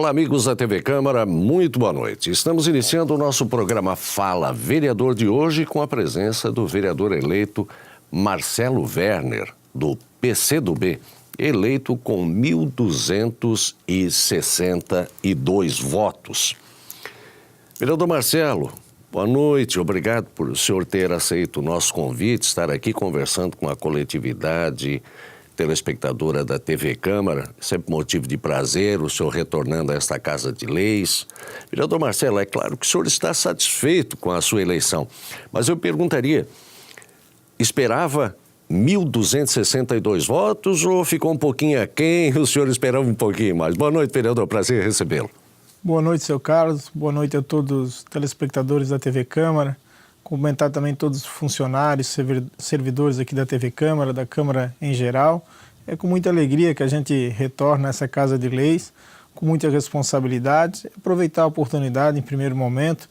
Olá, amigos da TV Câmara, muito boa noite. Estamos iniciando o nosso programa Fala Vereador de hoje com a presença do vereador eleito Marcelo Werner, do PCdoB, eleito com 1.262 votos. Vereador Marcelo, boa noite, obrigado por o senhor ter aceito o nosso convite, estar aqui conversando com a coletividade telespectadora da TV Câmara, sempre motivo de prazer, o senhor retornando a esta Casa de Leis. Vereador Marcelo, é claro que o senhor está satisfeito com a sua eleição, mas eu perguntaria, esperava 1.262 votos ou ficou um pouquinho aquém, o senhor esperava um pouquinho mais? Boa noite, vereador, prazer em recebê-lo. Boa noite, seu Carlos, boa noite a todos os telespectadores da TV Câmara. Cumprimentar também todos os funcionários, servidores aqui da TV Câmara, da Câmara em geral. É com muita alegria que a gente retorna a essa Casa de Leis, com muita responsabilidade. Aproveitar a oportunidade, em primeiro momento,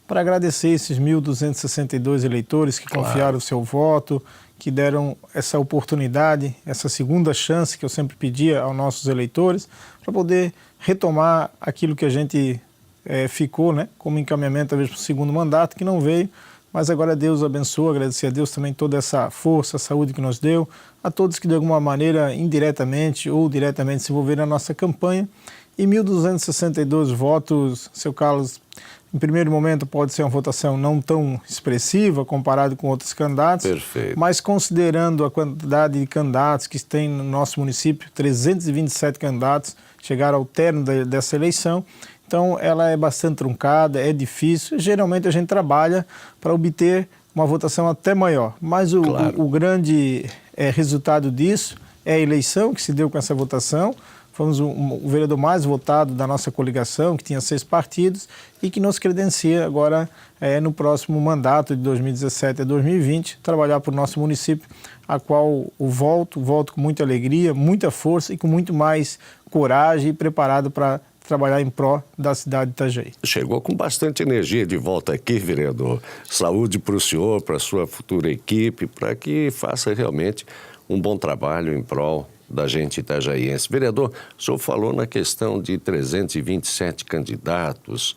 para agradecer esses 1.262 eleitores que confiaram o seu voto, que deram essa oportunidade, essa segunda chance que eu sempre pedia aos nossos eleitores, para poder retomar aquilo que a gente ficou, né, como encaminhamento talvez para o segundo mandato, que não veio. Mas agora Deus abençoa, agradecer a Deus também toda essa força, saúde que nos deu, a todos que de alguma maneira, indiretamente ou diretamente se envolveram na nossa campanha. E 1.262 votos, seu Carlos, em primeiro momento pode ser uma votação não tão expressiva comparado com outros candidatos. Perfeito. Mas considerando a quantidade de candidatos que tem no nosso município, 327 candidatos chegaram ao término dessa eleição. Então, ela é bastante truncada, é difícil. Geralmente, a gente trabalha para obter uma votação até maior. Mas o grande resultado disso é a eleição que se deu com essa votação. Fomos o vereador mais votado da nossa coligação, que tinha 6 partidos, e que nos credencia agora, no próximo mandato de 2017 a 2020, trabalhar para o nosso município, a qual volto com muita alegria, muita força e com muito mais coragem e preparado para trabalhar em pró da cidade de Itajaí. Chegou com bastante energia de volta aqui, vereador. Saúde para o senhor, para a sua futura equipe, para que faça realmente um bom trabalho em prol da gente itajaiense. Vereador, o senhor falou na questão de 327 candidatos,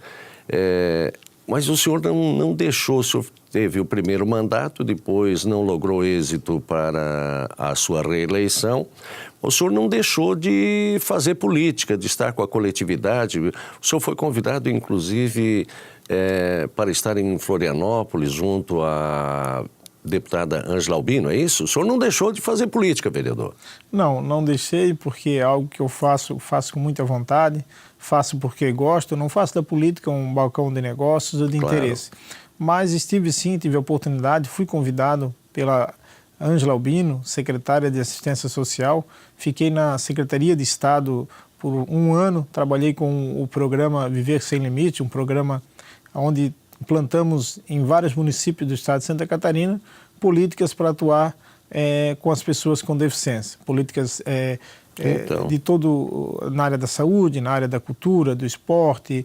mas o senhor não deixou, o senhor teve o primeiro mandato, depois não logrou êxito para a sua reeleição. O senhor não deixou de fazer política, de estar com a coletividade. O senhor foi convidado, inclusive, para estar em Florianópolis, junto à deputada Ângela Albino, é isso? O senhor não deixou de fazer política, vereador? Não deixei, porque é algo que eu faço com muita vontade, faço porque gosto, não faço da política um balcão de negócios ou de interesse. Mas tive a oportunidade, fui convidado pela Ângela Albino, secretária de Assistência Social, fiquei na Secretaria de Estado por 1 ano, trabalhei com o programa Viver Sem Limite, um programa onde plantamos em vários municípios do estado de Santa Catarina políticas para atuar com as pessoas com deficiência, políticas de todo, na área da saúde, na área da cultura, do esporte,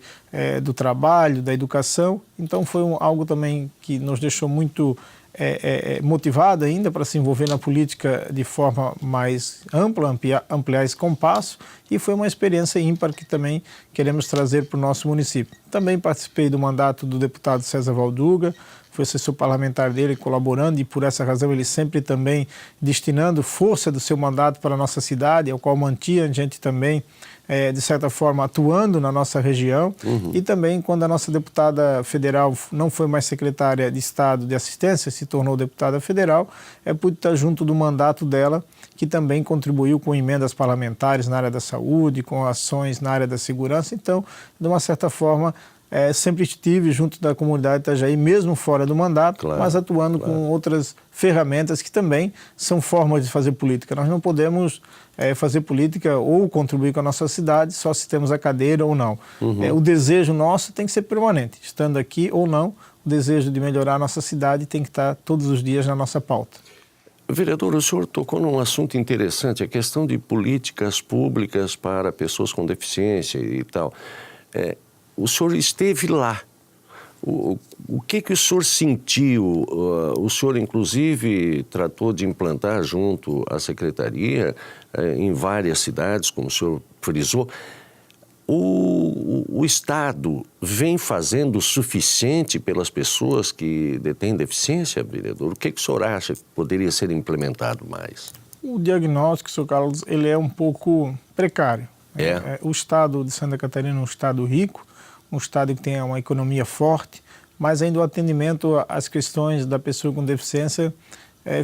do trabalho, da educação. Então foi algo também que nos deixou muito motivado ainda para se envolver na política de forma mais ampla, ampliar esse compasso, e foi uma experiência ímpar que também queremos trazer para o nosso município. Também participei do mandato do deputado César Valduga, fui assessor parlamentar dele, colaborando, e por essa razão ele sempre também destinando força do seu mandato para a nossa cidade, ao qual mantinha a gente também, de certa forma, atuando na nossa região. E também, quando a nossa deputada federal não foi mais secretária de Estado de Assistência, se tornou deputada federal, pude estar junto do mandato dela, que também contribuiu com emendas parlamentares na área da saúde, com ações na área da segurança. Então, de uma certa forma, sempre estive junto da comunidade de Itajaí, mesmo fora do mandato, mas atuando com outras ferramentas que também são formas de fazer política. Nós não podemos fazer política ou contribuir com a nossa cidade só se temos a cadeira ou não. O desejo nosso tem que ser permanente, estando aqui ou não, o desejo de melhorar a nossa cidade tem que estar todos os dias na nossa pauta. Vereador, o senhor tocou num assunto interessante, a questão de políticas públicas para pessoas com deficiência e tal. O senhor esteve lá. O que o senhor sentiu? O senhor, inclusive, tratou de implantar junto à secretaria em várias cidades, como o senhor frisou. o Estado vem fazendo o suficiente pelas pessoas que detêm deficiência, vereador? O que o senhor acha que poderia ser implementado mais? O diagnóstico, Sr. Carlos, ele é um pouco precário. O Estado de Santa Catarina é um Estado rico, um Estado que tem uma economia forte, mas ainda o atendimento às questões da pessoa com deficiência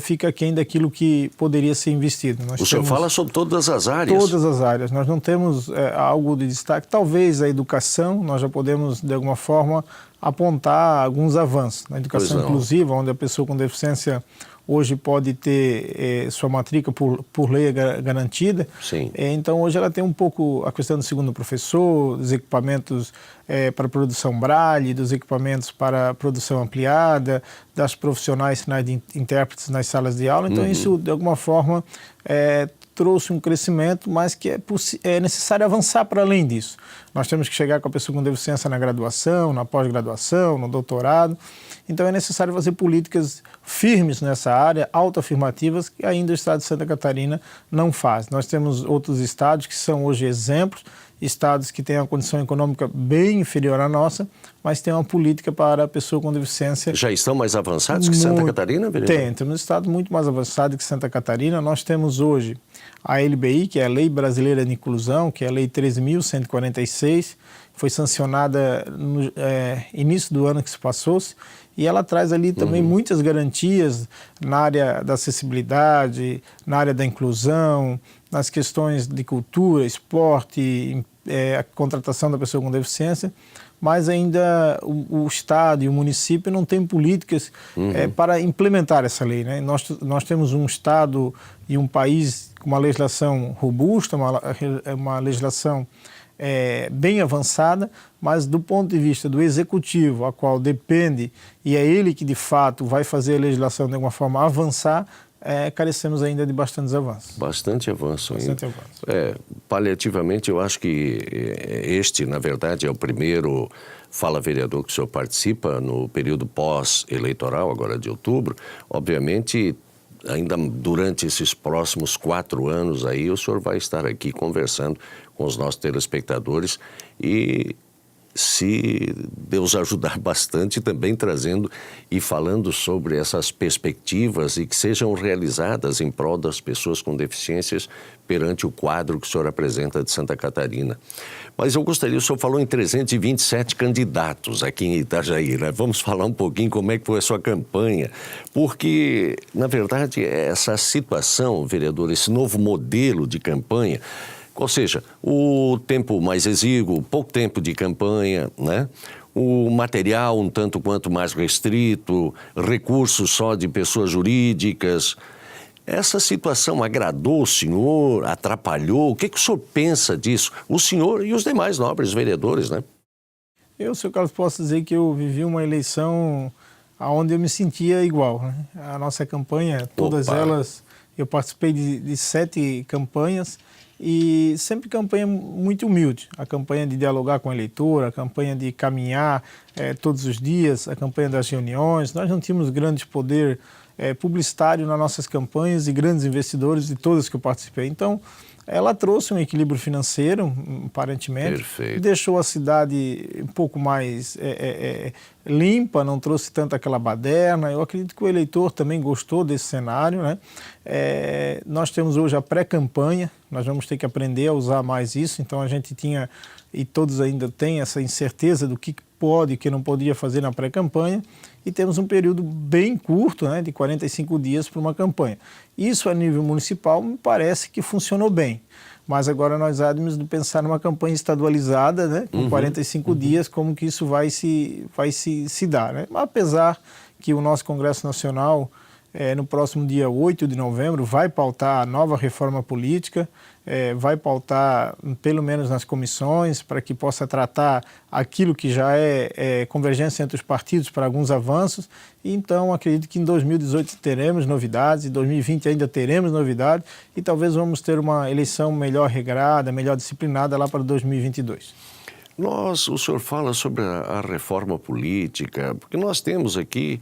fica aquém daquilo que poderia ser investido. O senhor fala sobre todas as áreas? Todas as áreas. Nós não temos algo de destaque. Talvez a educação, nós já podemos, de alguma forma, apontar alguns avanços. Na educação inclusiva, onde a pessoa com deficiência hoje pode ter sua matrícula por lei garantida. Sim. Então, hoje ela tem um pouco a questão do segundo professor, dos equipamentos para produção braille, dos equipamentos para produção ampliada, das profissionais sinais de intérpretes nas salas de aula. Então, isso, de alguma forma, trouxe um crescimento, mas que é necessário avançar para além disso. Nós temos que chegar com a pessoa com deficiência na graduação, na pós-graduação, no doutorado. Então é necessário fazer políticas firmes nessa área, autoafirmativas, que ainda o Estado de Santa Catarina não faz. Nós temos outros estados que são hoje exemplos, estados que têm uma condição econômica bem inferior à nossa, mas têm uma política para a pessoa com deficiência. Já estão mais avançados que Santa Catarina, vereador? Temos estados muito mais avançados que Santa Catarina. Nós temos hoje a LBI, que é a Lei Brasileira de Inclusão, que é a Lei 13.146, foi sancionada no início do ano que se passou-se, e ela traz ali também muitas garantias na área da acessibilidade, na área da inclusão, nas questões de cultura, esporte, a contratação da pessoa com deficiência, mas ainda o Estado e o município não têm políticas para implementar essa lei, né? Nós temos um Estado e um país com uma legislação robusta, uma legislação bem avançada, mas do ponto de vista do executivo, a qual depende, e é ele que de fato vai fazer a legislação de alguma forma avançar, carecemos ainda de bastantes avanços. Bastante avanço ainda. Paliativamente, eu acho que este, na verdade, é o primeiro Fala Vereador que o senhor participa no período pós-eleitoral, agora de outubro. Obviamente, ainda durante esses próximos 4 anos aí, o senhor vai estar aqui conversando com os nossos telespectadores e, se Deus ajudar bastante, também trazendo e falando sobre essas perspectivas e que sejam realizadas em prol das pessoas com deficiências perante o quadro que o senhor apresenta de Santa Catarina. Mas eu gostaria, o senhor falou em 327 candidatos aqui em Itajaí, né? Vamos falar um pouquinho como é que foi a sua campanha, porque, na verdade, essa situação, vereador, esse novo modelo de campanha, ou seja, o tempo mais exíguo, pouco tempo de campanha, né? O material um tanto quanto mais restrito, recursos só de pessoas jurídicas. Essa situação agradou o senhor, atrapalhou? O que o senhor pensa disso? O senhor e os demais nobres vereadores, né? Eu, Sr. Carlos, posso dizer que eu vivi uma eleição onde eu me sentia igual, né? A nossa campanha, todas elas, eu participei de 7 campanhas, e sempre campanha muito humilde, a campanha de dialogar com o eleitor, a campanha de caminhar todos os dias, a campanha das reuniões. Nós não tínhamos grande poder publicitário nas nossas campanhas e grandes investidores de todas que eu participei. Então, ela trouxe um equilíbrio financeiro, aparentemente. Perfeito. Deixou a cidade um pouco mais limpa, não trouxe tanto aquela baderna. Eu acredito que o eleitor também gostou desse cenário, né? Nós temos hoje a pré-campanha, nós vamos ter que aprender a usar mais isso, então a gente tinha, e todos ainda têm essa incerteza do que pode e que não podia fazer na pré-campanha, e temos um período bem curto, né, de 45 dias para uma campanha. Isso a nível municipal me parece que funcionou bem, mas agora nós há de pensar numa campanha estadualizada, né, com 45 dias, como que isso vai se dar, né? Apesar que o nosso Congresso Nacional, no próximo dia 8 de novembro, vai pautar a nova reforma política, vai pautar, pelo menos nas comissões, para que possa tratar aquilo que já é convergência entre os partidos para alguns avanços. E então, acredito que em 2018 teremos novidades, em 2020 ainda teremos novidades, e talvez vamos ter uma eleição melhor regrada, melhor disciplinada lá para 2022. O senhor fala sobre a reforma política, porque nós temos aqui,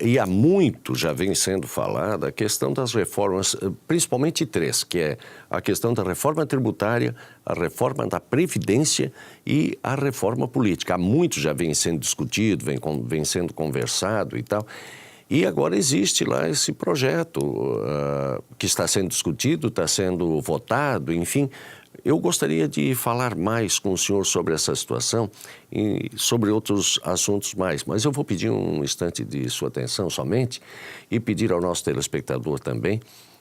e há muito já vem sendo falada, a questão das reformas, principalmente três, que é a questão da reforma tributária, a reforma da Previdência e a reforma política. Há muito já vem sendo discutido, vem sendo conversado e tal. E agora existe lá esse projeto que está sendo discutido, está sendo votado, enfim. Eu gostaria de falar mais com o senhor sobre essa situação e sobre outros assuntos mais, mas eu vou pedir um instante de sua atenção somente e pedir ao nosso telespectador também.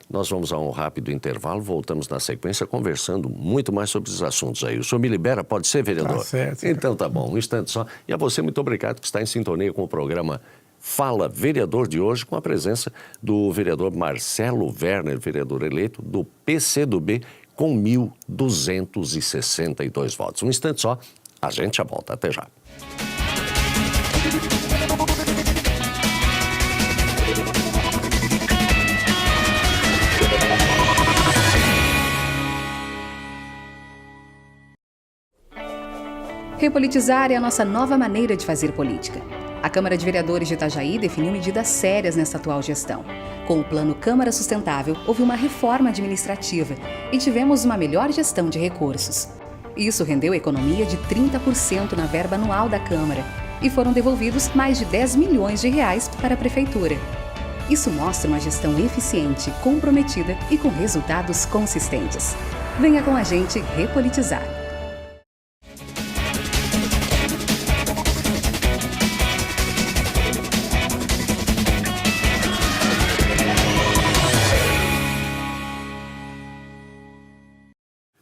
Nós vamos a um rápido intervalo, voltamos na sequência conversando muito mais sobre os assuntos aí. O senhor me libera? Pode ser, vereador? Tá certo. Então tá bom, um instante só. E a você, muito obrigado que está em sintonia com o programa Fala Vereador de hoje, com a presença do vereador Marcelo Werner, vereador eleito do PCdoB, com 1.262 votos. Um instante só, a gente já volta. Até já. Repolitizar é a nossa nova maneira de fazer política. A Câmara de Vereadores de Itajaí definiu medidas sérias nessa atual gestão. Com o Plano Câmara Sustentável, houve uma reforma administrativa e tivemos uma melhor gestão de recursos. Isso rendeu economia de 30% na verba anual da Câmara e foram devolvidos mais de 10 milhões de reais para a Prefeitura. Isso mostra uma gestão eficiente, comprometida e com resultados consistentes. Venha com a gente repolitizar.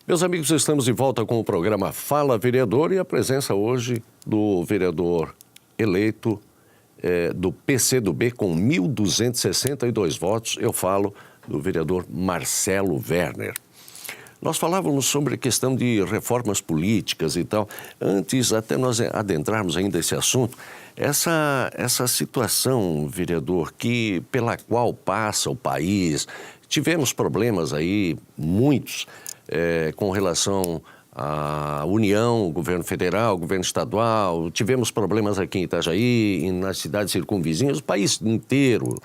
Meus amigos, estamos de volta com o programa Fala Vereador e a presença hoje do vereador eleito do PCdoB com 1.262 votos. Eu falo do vereador Marcelo Werner. Nós falávamos sobre a questão de reformas políticas e tal. Antes, até nós adentrarmos ainda esse assunto, essa situação, vereador, pela qual passa o país, tivemos problemas aí, muitos, com relação à União, governo federal, governo estadual. Tivemos problemas aqui em Itajaí e nas cidades circunvizinhas. O país inteiro,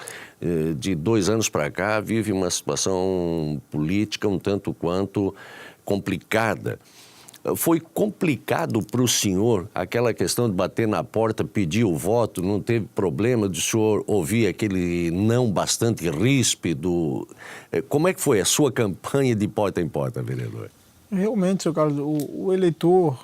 de 2 anos para cá, vive uma situação política um tanto quanto complicada. Foi complicado para o senhor aquela questão de bater na porta, pedir o voto, não teve problema de o senhor ouvir aquele não bastante ríspido? Como é que foi a sua campanha de porta em porta, vereador? Realmente, seu Carlos, o eleitor,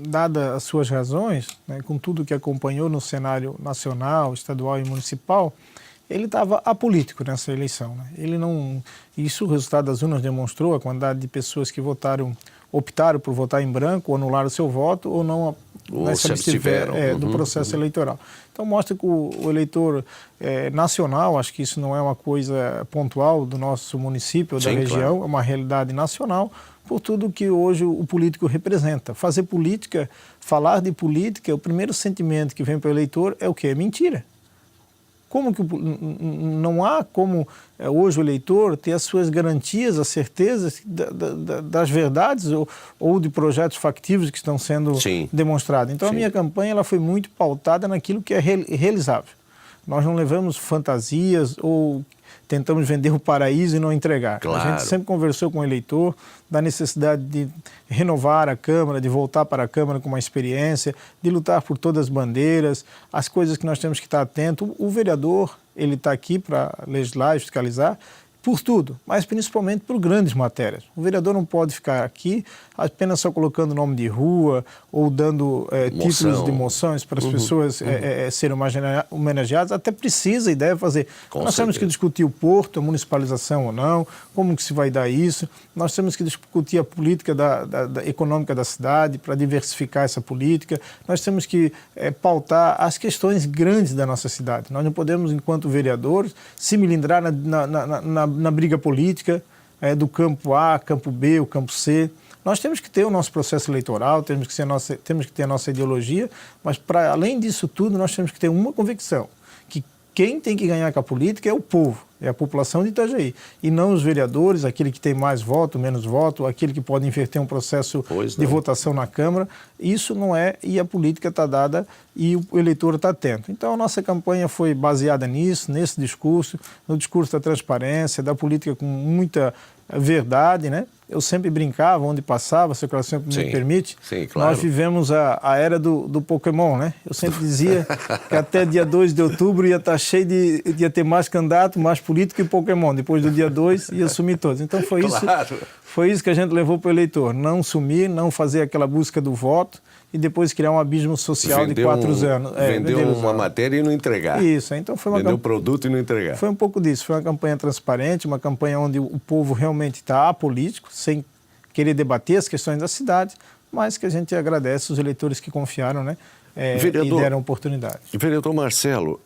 dadas as suas razões, né, com tudo que acompanhou no cenário nacional, estadual e municipal, ele estava apolítico nessa eleição, né? Ele não, isso o resultado das urnas demonstrou, a quantidade de pessoas que optaram por votar em branco, ou anularam o seu voto, ou não se abstiveram do processo eleitoral. Então mostra que o eleitor nacional, acho que isso não é uma coisa pontual do nosso município ou da região, claro. É uma realidade nacional, por tudo que hoje o político representa. Fazer política, falar de política, o primeiro sentimento que vem para o eleitor é o quê? É mentira. Como que não há como hoje o eleitor ter as suas garantias, as certezas das verdades ou de projetos factíveis que estão sendo demonstrados. Então a minha campanha ela foi muito pautada naquilo que é realizável. Nós não levamos fantasias ou tentamos vender o paraíso e não entregar. Claro. A gente sempre conversou com o eleitor da necessidade de renovar a Câmara, de voltar para a Câmara com uma experiência, de lutar por todas as bandeiras, as coisas que nós temos que estar atento. O vereador, ele está aqui para legislar e fiscalizar por tudo, mas principalmente por grandes matérias. O vereador não pode ficar aqui apenas só colocando nome de rua ou dando títulos de moções para as pessoas serem homenageadas. Até precisa e deve fazer. Nós temos que discutir o porto, a municipalização ou não, como que se vai dar isso. Nós temos que discutir a política econômica da cidade para diversificar essa política. Nós temos que pautar as questões grandes da nossa cidade. Nós não podemos, enquanto vereadores, se melindrar na briga política do campo A, campo B, o campo C. Nós temos que ter o nosso processo eleitoral, temos que ter a nossa ideologia, mas para além disso tudo nós temos que ter uma convicção, que quem tem que ganhar com a política é o povo. é a população de Itajaí. E não os vereadores, aquele que tem mais voto, menos voto, aquele que pode inverter um processo de votação na Câmara. Isso não é, e a política está dada e o eleitor está atento. Então a nossa campanha foi baseada nisso, nesse discurso, no discurso da transparência, da política com muita verdade, né? Eu sempre brincava, onde passava, se o sempre me permite, claro. Nós vivemos a era do Pokémon, né? Eu sempre dizia que até dia 2 de outubro ia estar cheio ia ter mais candidato, mais político e Pokémon. Depois do dia 2 ia sumir todos. Então foi isso que a gente levou para o eleitor. Não sumir, não fazer aquela busca do voto e depois criar um abismo social de 4 anos. Vendeu uma matéria e não entregar. Isso, então foi uma Vendeu o produto e não entregar. Foi um pouco disso, foi uma campanha transparente, uma campanha onde o povo realmente está apolítico, sem querer debater as questões da cidade, mas que a gente agradece os eleitores que confiaram, né, e deram oportunidade. Vereador Marcelo,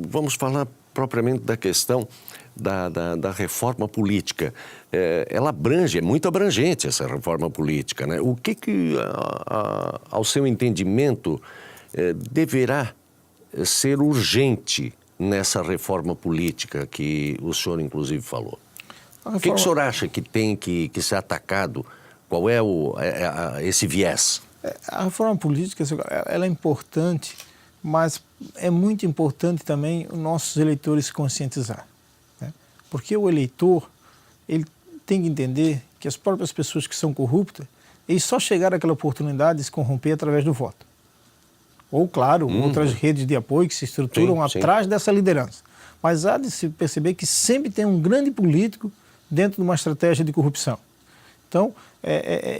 vamos falar propriamente da questão da reforma política. Ela abrange, é muito abrangente essa reforma política, né? O que ao seu entendimento, deverá ser urgente nessa reforma política que o senhor, inclusive, falou? O que o senhor acha que tem que ser atacado? Qual é esse viés? A reforma política, ela é importante, mas é muito importante também os nossos eleitores se conscientizar, né? Porque o eleitor, ele tem que entender que as próprias pessoas que são corruptas, eles só chegaram àquela oportunidade de se corromper através do voto. Ou, claro, outras redes de apoio que se estruturam atrás dessa liderança. Mas há de se perceber que sempre tem um grande político dentro de uma estratégia de corrupção. Então,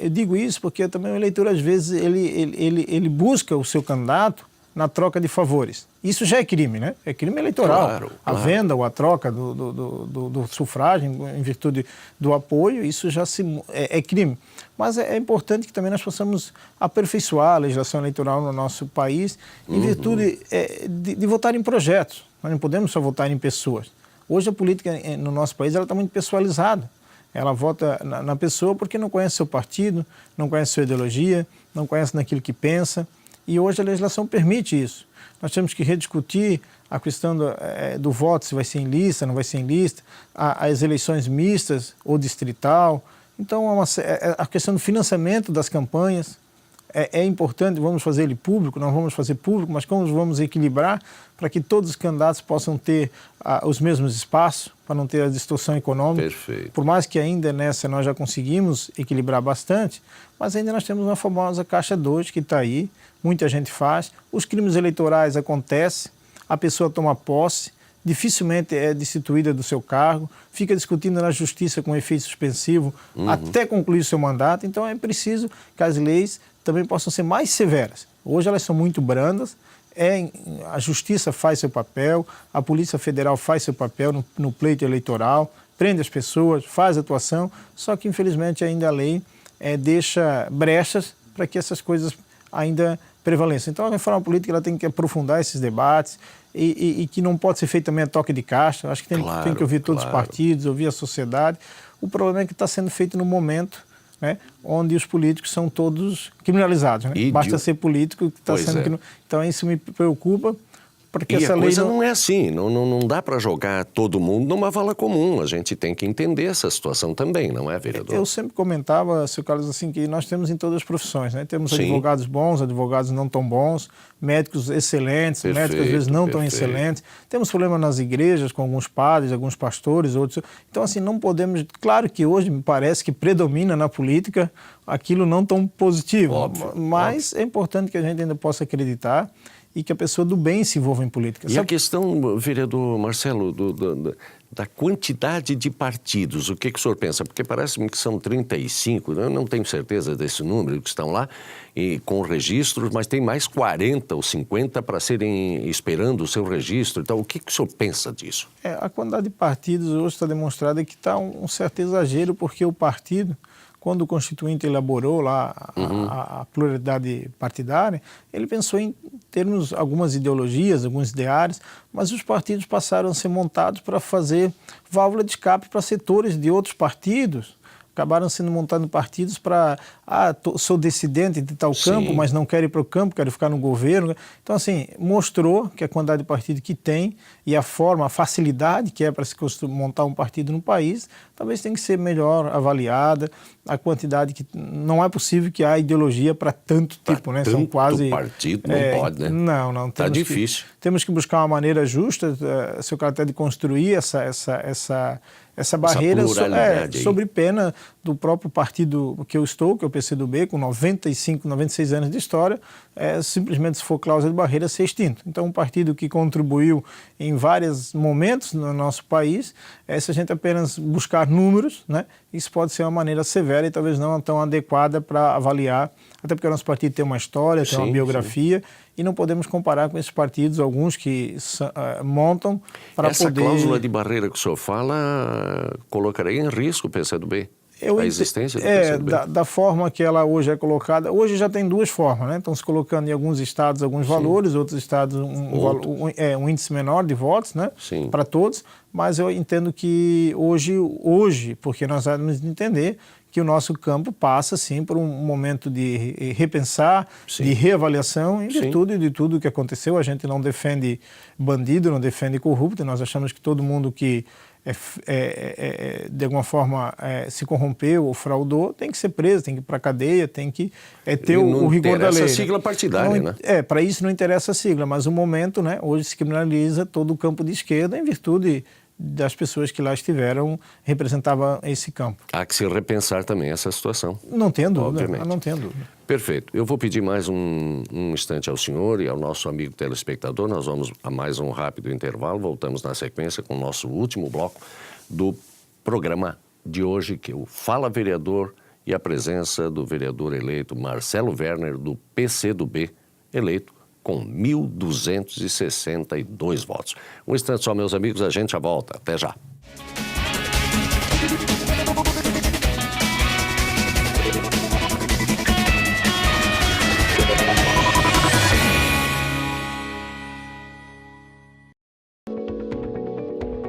eu digo isso porque também o eleitor, às vezes, ele busca o seu candidato na troca de favores. Isso já é crime, né? É crime eleitoral. Claro. A venda ou a troca do sufrágio em virtude do apoio, isso já é crime. Mas é importante que também nós possamos aperfeiçoar a legislação eleitoral no nosso país em virtude de votar em projetos. Nós não podemos só votar em pessoas. Hoje a política no nosso país está muito pessoalizada. Ela vota na pessoa porque não conhece seu partido, não conhece sua ideologia, não conhece naquilo que pensa. E hoje a legislação permite isso. Nós temos que rediscutir a questão do voto, se vai ser em lista, não vai ser em lista, as eleições mistas ou distrital. Então, a questão do financiamento das campanhas é importante, vamos fazer ele público, não vamos fazer público, mas como vamos equilibrar para que todos os candidatos possam ter os mesmos espaços, para não ter a distorção econômica. Perfeito. Por mais que ainda nessa nós já conseguimos equilibrar bastante, mas ainda nós temos uma famosa Caixa 2 que está aí, muita gente faz, os crimes eleitorais acontecem, a pessoa toma posse, dificilmente é destituída do seu cargo, fica discutindo na justiça com efeito suspensivo até concluir seu mandato. Então é preciso que as leis também possam ser mais severas. Hoje elas são muito brandas, a justiça faz seu papel, a Polícia Federal faz seu papel no pleito eleitoral, prende as pessoas, faz atuação, só que infelizmente ainda a lei deixa brechas para que essas coisas ainda prevaleçam. Então a reforma política ela tem que aprofundar esses debates e que não pode ser feito também a toque de caixa. Acho que tem que ouvir todos os partidos, ouvir a sociedade. O problema é que está sendo feito no momento, né, onde os políticos são todos criminalizados, né? Basta ser político que está sendo... Então isso me preocupa, porque essa a lei coisa não é assim, não dá para jogar todo mundo numa vala comum. A gente tem que entender essa situação também, não é, vereador? Eu sempre comentava, Sr. Carlos, assim, que nós temos em todas as profissões, né? Temos advogados bons, advogados não tão bons, médicos excelentes, médicos às vezes não tão excelentes. Temos problema nas igrejas com alguns padres, alguns pastores, outros. Então, assim, não podemos... Claro que hoje me parece que predomina na política aquilo não tão positivo, mas é importante que a gente ainda possa acreditar e que a pessoa do bem se envolva em política. E a questão, vereador Marcelo, da quantidade de partidos, o que o senhor pensa? Porque parece-me que são 35, eu não tenho certeza desse número que estão lá, e com registros, mas tem mais 40 ou 50 para serem esperando o seu registro. Então, o que o senhor pensa disso? A quantidade de partidos hoje está demonstrada que está um certo exagero, porque o partido, quando o Constituinte elaborou lá a pluralidade partidária, ele pensou em termos algumas ideologias, alguns ideários, mas os partidos passaram a ser montados para fazer válvula de escape para setores de outros partidos, acabaram sendo montando partidos para, sou dissidente de tal campo, mas não quero ir para o campo, quero ficar no governo. Então, assim, mostrou que a quantidade de partido que tem e a forma, a facilidade que é para se montar um partido no país, talvez tenha que ser melhor avaliada, a quantidade que não é possível que há ideologia para tanto tipo, né? São quase partido não pode, né? Não. Tá difícil. Temos que buscar uma maneira justa, seu caráter, até de construir essa barreira sobre pena do próprio partido que eu estou, que é o PCdoB, com 95, 96 anos de história, simplesmente, se for cláusula de barreira, ser extinto. Então, um partido que contribuiu em vários momentos no nosso país, se a gente apenas buscar números, né, isso pode ser uma maneira severa e talvez não tão adequada para avaliar, até porque o nosso partido tem uma história, tem uma biografia, e não podemos comparar com esses partidos, alguns que montam para poder... Essa cláusula de barreira que o senhor fala colocaria em risco o PCdoB? A existência do PCdoB? Da forma que ela hoje é colocada. Hoje já tem duas formas, né? Estão se colocando em alguns estados alguns valores, outros estados um índice menor de votos, né? Para todos, mas eu entendo que hoje, porque nós vamos entender que o nosso campo passa, sim, por um momento de repensar, de reavaliação, em virtude de tudo o que aconteceu. A gente não defende bandido, não defende corrupto, nós achamos que todo mundo que de alguma forma se corrompeu ou fraudou tem que ser preso, tem que ir para a cadeia, tem que ter o rigor da lei. Não interessa a sigla partidária, né? Para isso não interessa a sigla, mas o momento, né, hoje se criminaliza todo o campo de esquerda em virtude das pessoas que lá estiveram, representavam esse campo. Há que se repensar também essa situação. Não tenho dúvida, não tenho dúvida. Perfeito. Eu vou pedir mais um instante ao senhor e ao nosso amigo telespectador. Nós vamos a mais um rápido intervalo. Voltamos na sequência com o nosso último bloco do programa de hoje, que é o Fala Vereador, e a presença do vereador eleito Marcelo Werner, do PCdoB, eleito com 1.262 votos. Um instante só, meus amigos, a gente já volta. Até já.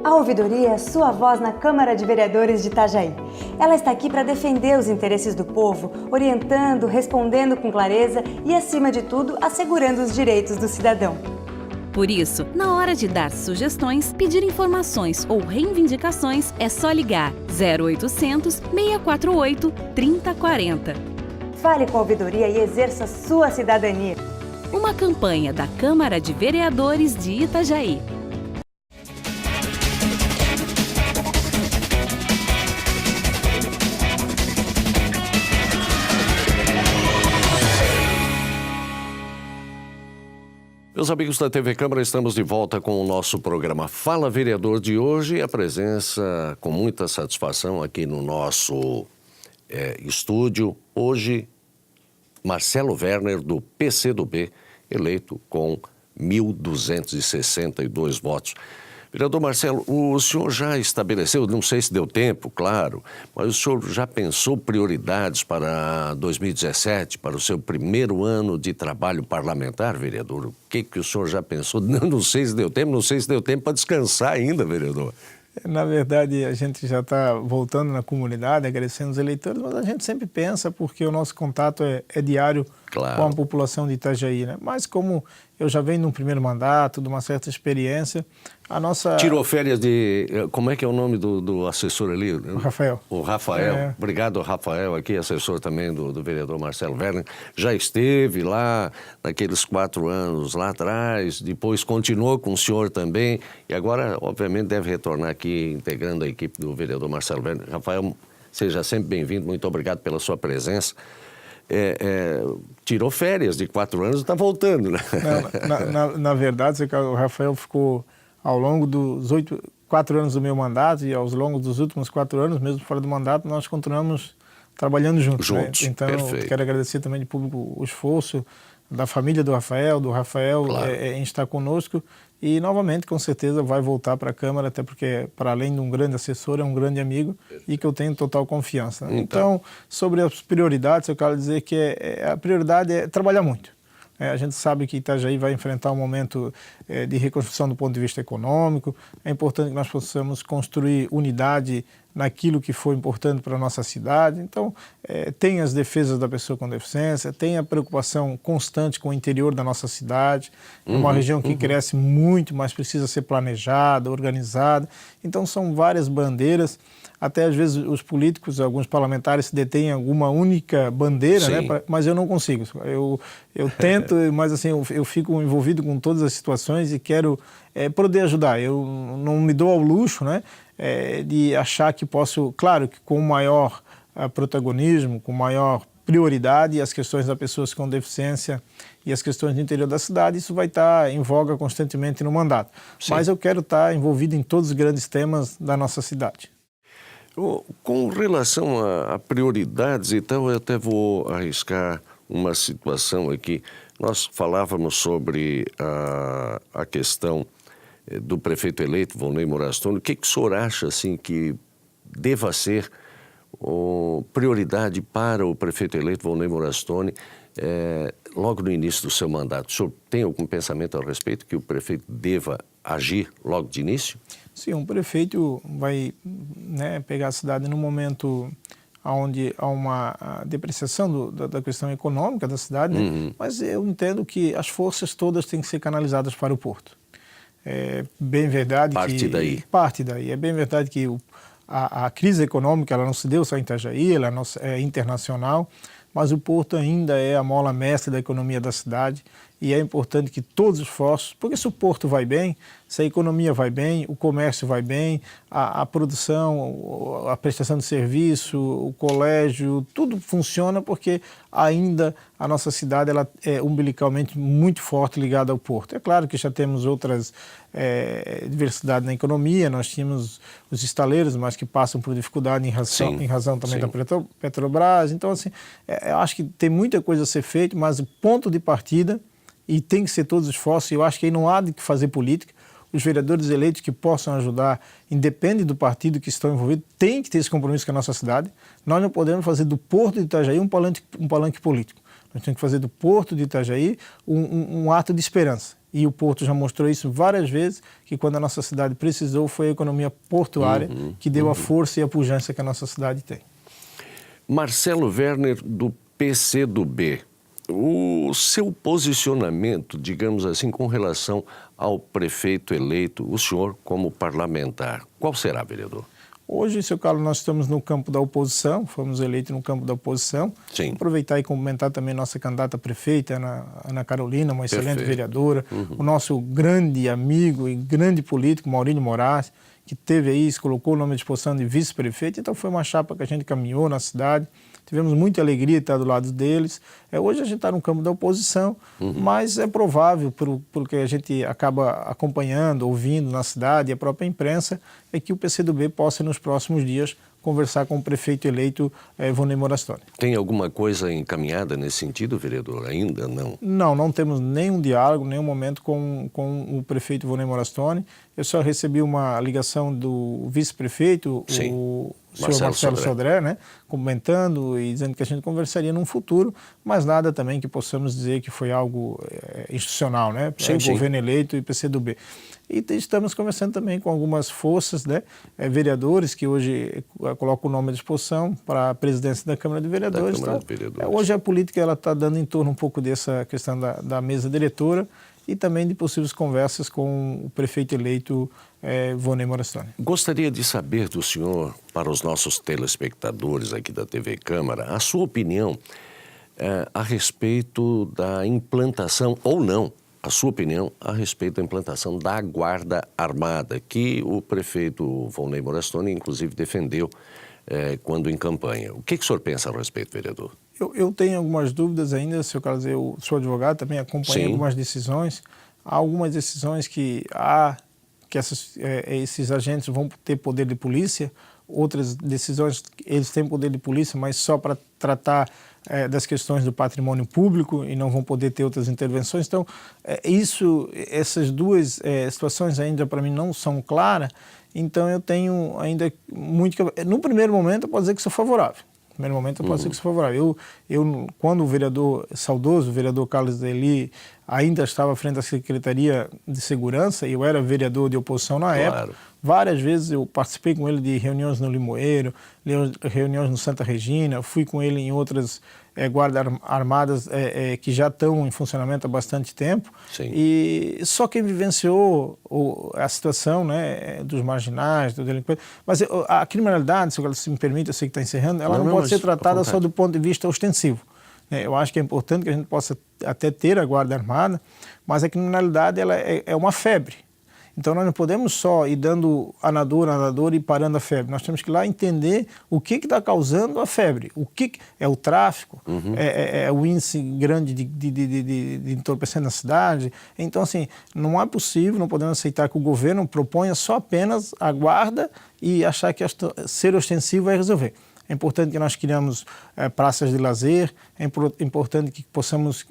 A ouvidoria é sua voz na Câmara de Vereadores de Itajaí. Ela está aqui para defender os interesses do povo, orientando, respondendo com clareza e, acima de tudo, assegurando os direitos do cidadão. Por isso, na hora de dar sugestões, pedir informações ou reivindicações, é só ligar 0800 648 3040. Fale com a ouvidoria e exerça sua cidadania. Uma campanha da Câmara de Vereadores de Itajaí. Meus amigos da TV Câmara, estamos de volta com o nosso programa Fala Vereador de hoje. A presença com muita satisfação aqui no nosso estúdio. Hoje, Marcelo Werner, do PCdoB, eleito com 1.262 votos. Vereador Marcelo, o senhor já estabeleceu, não sei se deu tempo, claro, mas o senhor já pensou prioridades para 2017, para o seu primeiro ano de trabalho parlamentar, vereador? O que o senhor já pensou? Não sei se deu tempo para descansar ainda, vereador. Na verdade, a gente já está voltando na comunidade, agradecendo os eleitores, mas a gente sempre pensa, porque o nosso contato é diário com a população de Itajaí, né? Mas como eu já venho num primeiro mandato, de uma certa experiência, a nossa... Tirou férias de... Como é que é o nome do assessor ali? O Rafael. O Rafael. Obrigado, Rafael, aqui, assessor também do vereador Marcelo Werner. Já esteve lá naqueles 4 anos lá atrás, depois continuou com o senhor também, e agora, obviamente, deve retornar aqui integrando a equipe do vereador Marcelo Werner. Rafael, seja sempre bem-vindo, muito obrigado pela sua presença. Tirou férias de 4 anos e está voltando, né? Na verdade, o Rafael ficou ao longo dos 4 anos do meu mandato e ao longo dos últimos 4 anos, mesmo fora do mandato, nós continuamos trabalhando juntos. Né? Então, eu quero agradecer também de público o esforço da família do Rafael em estar conosco e, novamente, com certeza, vai voltar para a Câmara, até porque, para além de um grande assessor, é um grande amigo e que eu tenho total confiança. Né? Então, sobre as prioridades, eu quero dizer que a prioridade é trabalhar muito. A gente sabe que Itajaí vai enfrentar um momento de reconstrução do ponto de vista econômico. É importante que nós possamos construir unidade naquilo que foi importante para a nossa cidade. Então, tem as defesas da pessoa com deficiência, tem a preocupação constante com o interior da nossa cidade. É uma região que cresce muito, mas precisa ser planejada, organizada. Então, são várias bandeiras. Até às vezes os políticos, alguns parlamentares se detêm em alguma única bandeira, né? Mas eu não consigo. Eu tento, mas assim, eu fico envolvido com todas as situações e quero poder ajudar. Eu não me dou ao luxo, né, de achar que posso, claro que com maior protagonismo, com maior prioridade, as questões das pessoas com deficiência e as questões do interior da cidade, isso vai estar em voga constantemente no mandato. Mas eu quero estar envolvido em todos os grandes temas da nossa cidade. Com relação a prioridades, então, eu até vou arriscar uma situação aqui. Nós falávamos sobre a questão do prefeito eleito, Volney Morastone. O que o senhor acha assim, que deva ser prioridade para o prefeito eleito, Volney Morastone, logo no início do seu mandato? O senhor tem algum pensamento a respeito que o prefeito deva agir logo de início? Sim, um prefeito vai, né, pegar a cidade num momento onde há uma depreciação da questão econômica da cidade, né? Mas eu entendo que as forças todas têm que ser canalizadas para o porto. É bem verdade Parte daí. É bem verdade que a crise econômica ela não se deu só em Itajaí, ela é internacional, mas o porto ainda é a mola mestra da economia da cidade e é importante que todos os esforços, porque se o porto vai bem, se a economia vai bem, o comércio vai bem, a produção, a prestação de serviço, o colégio, tudo funciona porque ainda a nossa cidade ela é umbilicalmente muito forte ligada ao porto. É claro que já temos outras diversidades na economia, nós tínhamos os estaleiros, mas que passam por dificuldade em razão também da Petrobras. Então, assim, eu acho que tem muita coisa a ser feita, mas o ponto de partida, e tem que ser todos os esforços, eu acho que aí não há de que fazer política. Os vereadores eleitos que possam ajudar, independente do partido que estão envolvidos, têm que ter esse compromisso com a nossa cidade. Nós não podemos fazer do Porto de Itajaí um palanque político. Nós temos que fazer do Porto de Itajaí um ato de esperança. E o Porto já mostrou isso várias vezes, que quando a nossa cidade precisou, foi a economia portuária que deu a força e a pujança que a nossa cidade tem. Marcelo Werner, do PCdoB. O seu posicionamento, digamos assim, com relação ao prefeito eleito, o senhor como parlamentar, qual será, vereador? Hoje, seu Carlos, nós estamos no campo da oposição, fomos eleitos no campo da oposição. Sim. Aproveitar e cumprimentar também nossa candidata prefeita, Ana Carolina, uma excelente vereadora, o nosso grande amigo e grande político, Maurílio Moraes, que teve aí, se colocou o nome à disposição de vice-prefeito, então foi uma chapa que a gente caminhou na cidade. Tivemos muita alegria de estar do lado deles. Hoje a gente está no campo da oposição, mas é provável, porque a gente acaba acompanhando, ouvindo na cidade e a própria imprensa, é que o PCdoB possa, nos próximos dias, conversar com o prefeito eleito Volney Morastone. Tem alguma coisa encaminhada nesse sentido, vereador? Ainda não? Não temos nenhum diálogo, nenhum momento com o prefeito Volney Morastone. Eu só recebi uma ligação do vice-prefeito, o senhor Marcelo Sodré, né, comentando e dizendo que a gente conversaria num futuro, mas nada também que possamos dizer que foi algo institucional, né, governo eleito e PCdoB. E estamos conversando também com algumas forças, né, vereadores que hoje colocam o nome à disposição para a presidência da Câmara de Vereadores. Hoje a política está dando em torno um pouco dessa questão da mesa diretora e também de possíveis conversas com o prefeito eleito Volney Morastone. Gostaria de saber do senhor, para os nossos telespectadores aqui da TV Câmara, a sua opinião a respeito da implantação, ou não, a sua opinião a respeito da implantação da Guarda Armada, que o prefeito Volney Morastone, inclusive, defendeu quando em campanha. O que o senhor pensa a respeito, vereador? Eu tenho algumas dúvidas ainda, seu Carlos, eu sou advogado, também acompanho algumas decisões. Há algumas decisões que esses agentes vão ter poder de polícia, outras decisões eles têm poder de polícia, mas só para tratar das questões do patrimônio público e não vão poder ter outras intervenções. Então, essas duas situações ainda para mim não são claras, então eu tenho ainda muito... No primeiro momento eu posso dizer que sou favorável. primeiro momento eu posso dizer que sou favorável. Quando o vereador, saudoso, o vereador Carlos Deli, ainda estava à frente da Secretaria de Segurança, e eu era vereador de oposição na época, várias vezes eu participei com ele de reuniões no Limoeiro, reuniões no Santa Regina, fui com ele em outras guardas armadas que já estão em funcionamento há bastante tempo. Sim. E só quem vivenciou a situação, né, dos marginais, do delinquente. Mas a criminalidade, se me permite, eu sei que está encerrando, ela não pode ser tratada só do ponto de vista ostensivo. Eu acho que é importante que a gente possa até ter a guarda armada, mas a criminalidade ela é uma febre. Então nós não podemos só ir dando anador e parando a febre. Nós temos que ir lá entender o que está causando a febre. O que é o tráfico, é o índice grande de entorpecente na cidade. Então, assim, não é possível, não podemos aceitar que o governo proponha só apenas a guarda e achar que ser ostensivo vai resolver. É importante que nós criamos praças de lazer, é importante que possamos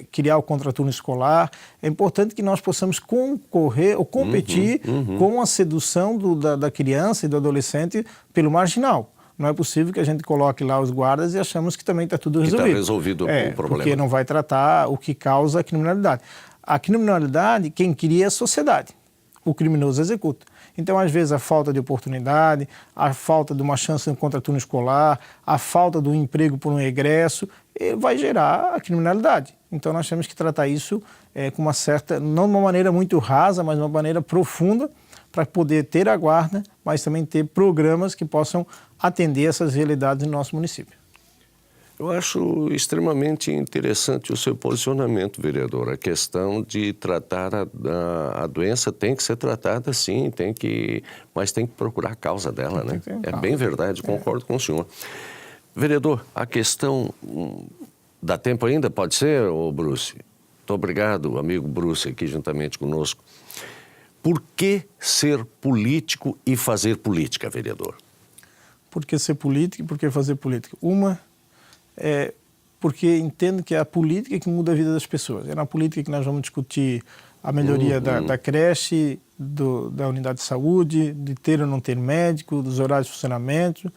criar o contraturno escolar, é importante que nós possamos concorrer ou competir com a sedução da criança e do adolescente pelo marginal. Não é possível que a gente coloque lá os guardas e achamos que também está tudo resolvido. Está resolvido o problema. Porque não vai tratar o que causa a criminalidade. A criminalidade, quem cria é a sociedade. O criminoso executa. Então, às vezes, a falta de oportunidade, a falta de uma chance no contraturno escolar, a falta do emprego por um egresso, vai gerar a criminalidade. Então, nós temos que tratar isso com uma certa, não de uma maneira muito rasa, mas de uma maneira profunda, para poder ter a guarda, mas também ter programas que possam atender essas realidades no nosso município. Eu acho extremamente interessante o seu posicionamento, vereador. A questão de tratar a doença tem que ser tratada, sim, mas tem que procurar a causa dela, né? É bem verdade, concordo com o senhor. Vereador, a questão... Dá tempo ainda? Pode ser, ô Bruce? Muito obrigado, amigo Bruce, aqui juntamente conosco. Por que ser político e fazer política, vereador? Por que ser político e por que fazer política? Porque entendo que é a política que muda a vida das pessoas. É na política que nós vamos discutir a melhoria da creche, da unidade de saúde, de ter ou não ter médico, dos horários de funcionamento.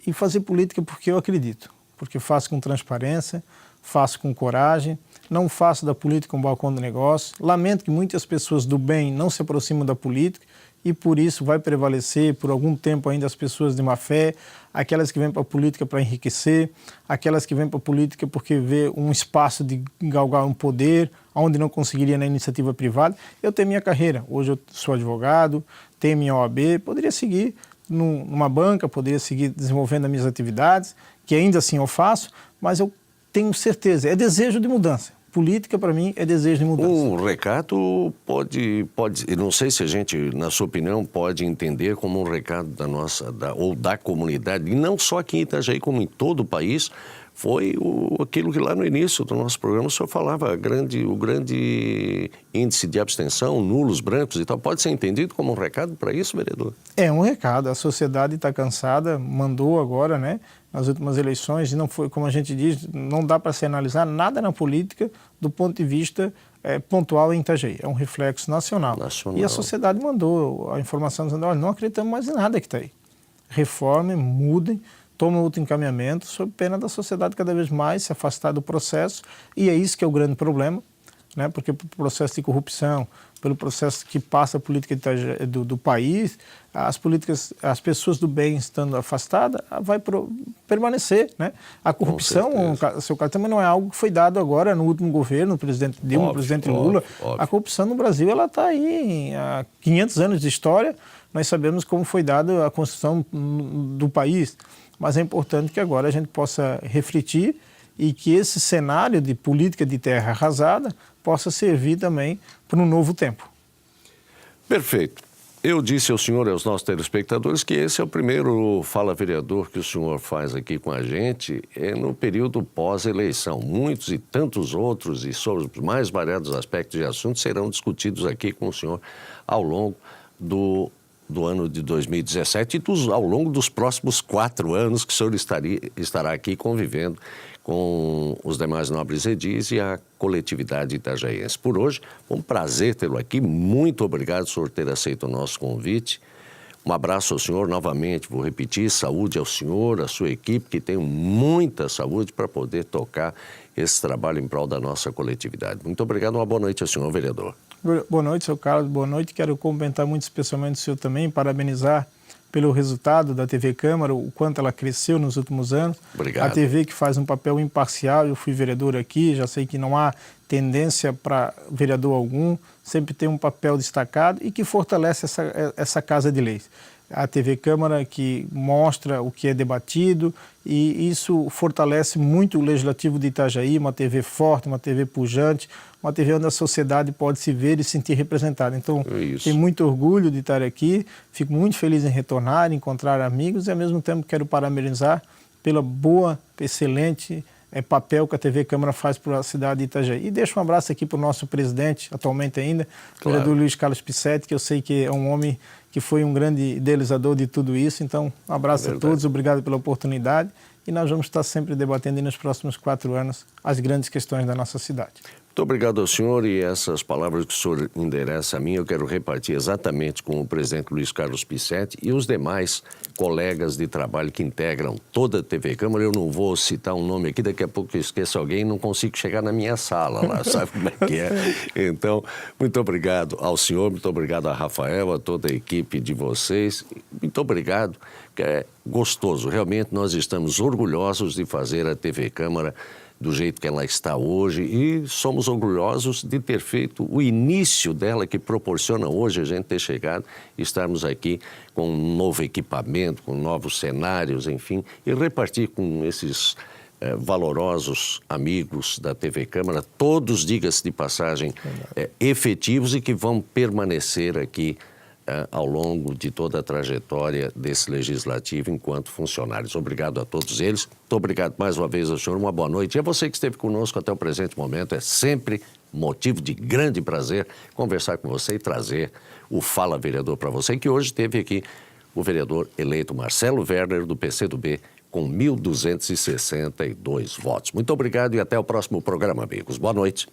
E fazer política porque eu acredito. Porque faço com transparência, faço com coragem, não faço da política um balcão de negócio. Lamento que muitas pessoas do bem não se aproximam da política e por isso vai prevalecer por algum tempo ainda as pessoas de má fé, aquelas que vêm para a política para enriquecer, aquelas que vêm para a política porque vê um espaço de galgar um poder, onde não conseguiria na iniciativa privada. Eu tenho minha carreira, hoje eu sou advogado, tenho minha OAB, poderia seguir numa banca, poderia seguir desenvolvendo as minhas atividades, que ainda assim eu faço, mas eu tenho certeza, é desejo de mudança. Política, para mim, é desejo de mudança. O recado pode, não sei se a gente, na sua opinião, pode entender como um recado ou da comunidade, e não só aqui em Itajaí, como em todo o país, foi aquilo que lá no início do nosso programa o senhor falava, o grande índice de abstenção, nulos, brancos e tal. Pode ser entendido como um recado para isso, vereador? É um recado. A sociedade está cansada, mandou agora, né? Nas últimas eleições, e não foi, como a gente diz, não dá para se analisar nada na política do ponto de vista pontual em Itajaí. É um reflexo nacional. E a sociedade mandou a informação dizendo, olha, não acreditamos mais em nada que está aí. Reformem, mudem, tomem outro encaminhamento, sob pena da sociedade cada vez mais se afastar do processo, e é isso que é o grande problema, né? Porque pelo processo de corrupção, pelo processo que passa a política do país, as pessoas do bem estando afastadas, vai permanecer, né? A corrupção, no seu caso, também não é algo que foi dado agora no último governo, o presidente Dilma, o presidente Lula. Óbvio. A corrupção no Brasil, ela está aí há 500 anos de história, nós sabemos como foi dada a construção do país, mas é importante que agora a gente possa refletir e que esse cenário de política de terra arrasada possa servir também para um novo tempo. Perfeito. Eu disse ao senhor e aos nossos telespectadores que esse é o primeiro Fala Vereador que o senhor faz aqui com a gente no período pós-eleição. Muitos e tantos outros e sobre os mais variados aspectos de assuntos serão discutidos aqui com o senhor ao longo do ano de 2017 e ao longo dos próximos 4 anos que o senhor estará aqui convivendo com os demais nobres edis e a coletividade itajaiense. Por hoje, foi um prazer tê-lo aqui. Muito obrigado por ter aceito o nosso convite. Um abraço ao senhor novamente, vou repetir, saúde ao senhor, à sua equipe, que tenham muita saúde para poder tocar esse trabalho em prol da nossa coletividade. Muito obrigado, uma boa noite ao senhor, vereador. Boa noite, seu Carlos, boa noite. Quero cumprimentar muito especialmente o senhor também, parabenizar pelo resultado da TV Câmara, o quanto ela cresceu nos últimos anos. Obrigado. A TV que faz um papel imparcial, eu fui vereador aqui, já sei que não há tendência para vereador algum, sempre tem um papel destacado e que fortalece essa Casa de Leis. A TV Câmara que mostra o que é debatido e isso fortalece muito o Legislativo de Itajaí, uma TV forte, uma TV pujante, uma TV onde a sociedade pode se ver e sentir representada. Então, tenho muito orgulho de estar aqui, fico muito feliz em retornar, encontrar amigos e, ao mesmo tempo, quero parabenizar pela boa, excelente papel que a TV Câmara faz para a cidade de Itajaí. E deixo um abraço aqui para o nosso presidente, atualmente ainda, o vereador Luiz Carlos Pissetti, que eu sei que é um homem que foi um grande idealizador de tudo isso. Então, um abraço a todos, obrigado pela oportunidade. E nós vamos estar sempre debatendo nos próximos 4 anos as grandes questões da nossa cidade. Muito obrigado ao senhor, e essas palavras que o senhor endereça a mim, eu quero repartir exatamente com o presidente Luiz Carlos Pissetti e os demais colegas de trabalho que integram toda a TV Câmara. Eu não vou citar um nome aqui, daqui a pouco eu esqueço alguém e não consigo chegar na minha sala lá, sabe como é que é? Então, muito obrigado ao senhor, muito obrigado a Rafael, a toda a equipe de vocês, muito obrigado, que é gostoso, realmente nós estamos orgulhosos de fazer a TV Câmara do jeito que ela está hoje e somos orgulhosos de ter feito o início dela, que proporciona hoje a gente ter chegado e estarmos aqui com um novo equipamento, com novos cenários, enfim, e repartir com esses valorosos amigos da TV Câmara, todos, diga-se de passagem, efetivos e que vão permanecer aqui ao longo de toda a trajetória desse legislativo enquanto funcionários. Obrigado a todos eles. Muito obrigado mais uma vez ao senhor. Uma boa noite. E a você que esteve conosco até o presente momento. É sempre motivo de grande prazer conversar com você e trazer o Fala Vereador para você, que hoje teve aqui o vereador eleito Marcelo Werner, do PCdoB, com 1.262 votos. Muito obrigado e até o próximo programa, amigos. Boa noite.